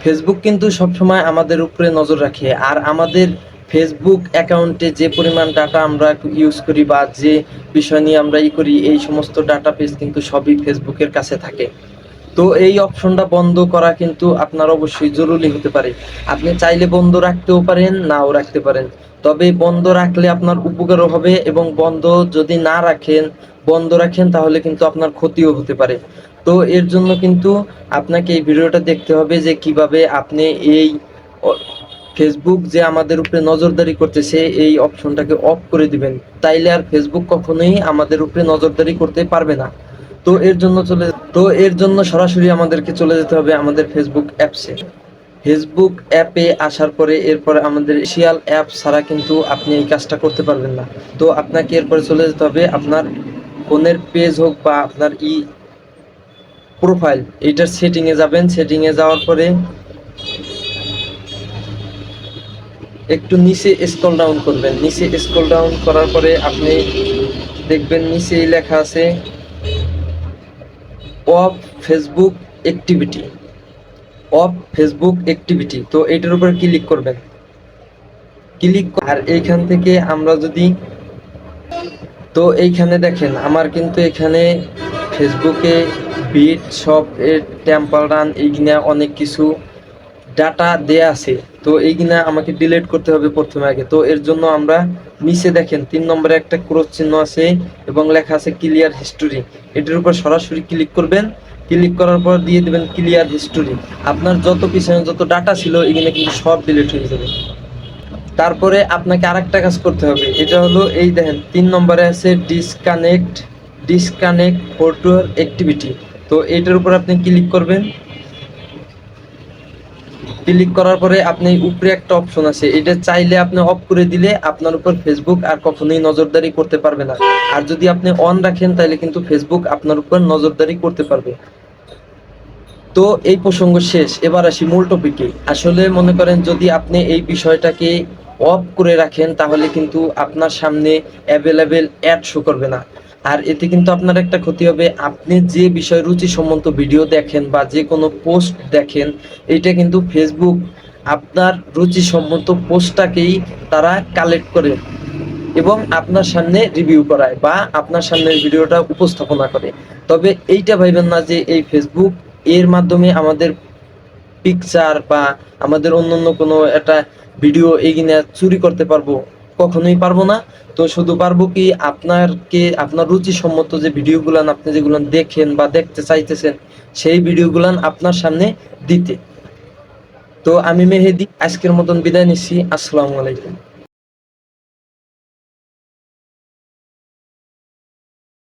Facebook কিন্তু সবসময় আমাদের উপরে নজর রাখে, আর আমাদের ফেসবুক অ্যাকাউন্টে যে পরিমাণ ডাটা আমরা ইউজ করি বা যে বিষয় নিয়ে আমরা করি, এই সমস্ত ডাটা পেজ কিন্তু সবই ফেসবুকের কাছে থাকে। তো এই অপশনটা বন্ধ করা কিন্তু আপনার অবশ্যই জরুরি হতে পারে। আপনি চাইলে বন্ধ রাখতেও পারেন, নাও রাখতে পারেন। তবে বন্ধ রাখলে আপনার উপকারও হবে, এবং বন্ধ যদি না রাখেন, বন্ধ রাখেন, তাহলে কিন্তু আপনার ক্ষতিও হতে পারে। তো এর জন্য কিন্তু আপনাকে এই ভিডিওটা দেখতে হবে যে কিভাবে আপনি এই ফেসবুক যে আমাদের উপরে নজরদারি করতেছে এই অপশনটাকে অফ করে দিবেন। তাইলে আর ফেসবুক কখনোই আমাদের উপরে নজরদারি করতে পারবে না। তো এর জন্য সরাসরি আমাদেরকে চলে যেতে হবে আমাদের ফেসবুক অ্যাপসে। ফেসবুক অ্যাপে আসার পরে এরপরে আমাদের অফিসিয়াল অ্যাপ ছাড়া কিন্তু আপনি এই কাজটা করতে পারবেন না। তো আপনাকে এরপরে চলে যেতে হবে আপনার ফোনের পেজ হোক বা আপনার প্রোফাইল, এইটার সেটিংয়ে যাবেন। সেটিংয়ে যাওয়ার পরে একটু নিচে স্ক্রল ডাউন করবেন। নিচে স্ক্রল ডাউন করার পরে আপনি দেখবেন নিচেই লেখা আছে of Facebook activity. Of Facebook activity, তো এটার উপর ক্লিক করবেন। আর এইখান থেকে আমরা যদি, তো এইখানে দেখেন আমার কিন্তু এখানে ফেসবুকে বিট শপ এর টেম্পল রান এইগুলা অনেক কিছু ডাটা দেয়া আছে। তো এইগুলা আমাকে ডিলিট করতে হবে প্রথমে আগে। তো এর জন্য আমরা নিচে দেখেন 3 নম্বরে একটা ক্রস চিহ্ন আছে এবং লেখা আছে ক্লিয়ার হিস্টোরি। এটার উপর সরাসরি ক্লিক করবেন। ক্লিক করার পর দিয়ে দেবেন ক্লিয়ার হিস্টোরি। আপনার যত পিছনে যত ডাটা ছিল এগুলো কিন্তু সব ডিলিট হয়ে যাবে। তারপরে আপনাকে আরেকটা কাজ করতে হবে, এটা হলো এই দেখেন 3 নম্বরে আছে ডিসকানেক্ট ফটো অ্যাক্টিভিটি। তো এটার উপর আপনি ক্লিক করবেন। ক্লিক করার পরে আপনি উপরে একটা অপশন আছে, এটা চাইলে আপনি অফ করে দিলে আপনার উপর ফেসবুক আর কখনোই নজরদারি করতে পারবে না। আর যদি আপনি অন রাখেন তাহলে কিন্তু ফেসবুক আপনার উপর নজরদারি করতে পারবে। তো এই প্রসঙ্গ শেষ, এবার আসি মূল টপিকে। আসলে মনে করেন যদি আপনি এই বিষয়টাকে অফ করে রাখেন তাহলে কিন্তু আপনার সামনে অ্যাভেলেবেল অ্যাড শো করবে না। আর এতে কিন্তু আপনার একটা ক্ষতি হবে, আপনি যে বিষয় রুচি সম্মত ভিডিও দেখেন বা যে কোনো পোস্ট দেখেন, এটা কিন্তু ফেসবুক আপনার রুচি সম্মত পোস্টটাকেই তারা কালেক্ট করে এবং আপনার সামনে রিভিউ করায় বা আপনার সামনে ভিডিওটা উপস্থাপনা করে। তবে এইটা ভাইবেন না যে এই ফেসবুক এর মাধ্যমে আমাদের পিকচার বা আমাদের অন্যান্য কোনো একটা ভিডিও এগিয়ে চুরি করতে পারবো, কখনোই পারবো না। তো শুধু পারবো কি আপনার রুচি সম্মত যে ভিডিওগুলান আপনি যেগুলো দেখেন বা দেখতে চাইতেছেন সেই ভিডিওগুলান আপনার সামনে দিতে। তো আমি মেহেদি আজকের মতন বিদায় নিচ্ছি। আসসালামু আলাইকুম।